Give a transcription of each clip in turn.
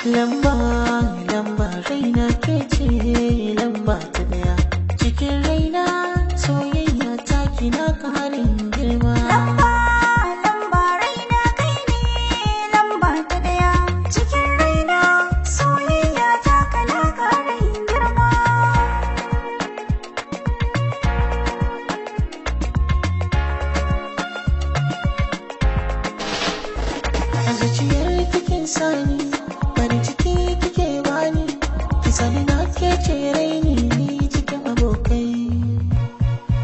Lamba, lamba raina ke ce lamba ta daya. Cikin raina soyayya ta kina karin girma. Lamba raina kai ne lamba ta daya. Cikin raina soyayya ta kana karin girma. A zuciyar kikin sani farin ciki kike bani, ki sani na ke ce raini ni cikin abokai.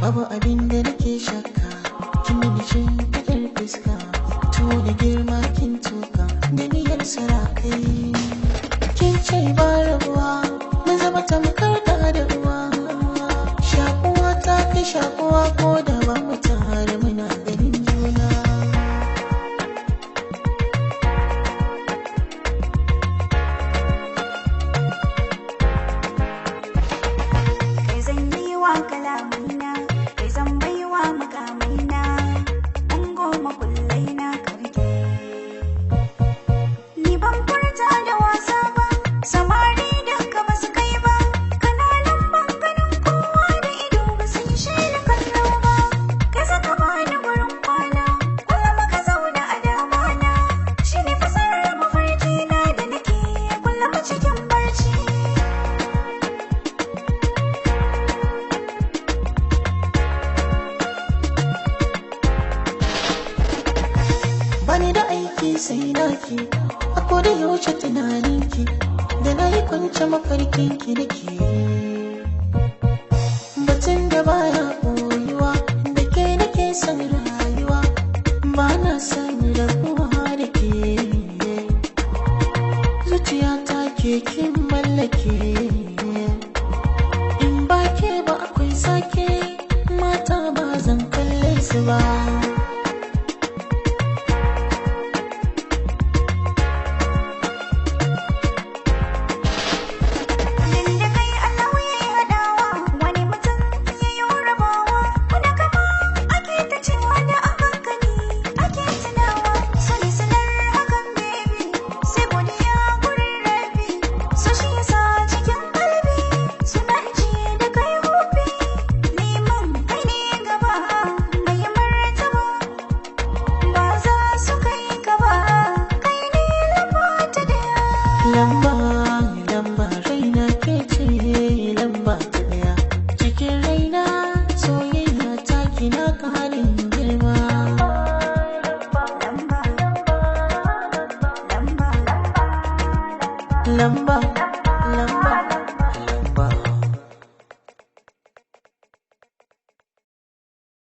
Babu abin da nake shakka, kin mini shimfiɗar fuska, tuwo da girma kin tuka da niyyar sarakai. Kin ce ba rabuwa, mun zama tamkar da uwa. Shakuwa ta kai shakuwa ko da ba mu tare muna ganin juna. Kalamina kai zan baiwa makamina an goma kullai na karke ni ban furta da wasa ba samari duka ba su kai ba kananan banganin kowa da ido ba su yi shaida kallo ba kai saka bani gurin kwana kullum ka zauna a damana shi ne fasarar mafarki na da nake kullum cikin barci. Bani da aiki sai naki, a koda yaushe tunaninki, da na yi kwance mafarkinki nake. Batun da baya koyuwa, da ke nake son rayuwa, ba na son rabuwa da ke. Zuciya ta ke kin mallake, in ba ke ba akwai sake, mata ba zan kalle su ba. Lamba, lamba raina ke ce lamba ta daya. Cikin raina soyayya ta kina karin girma. Lamba.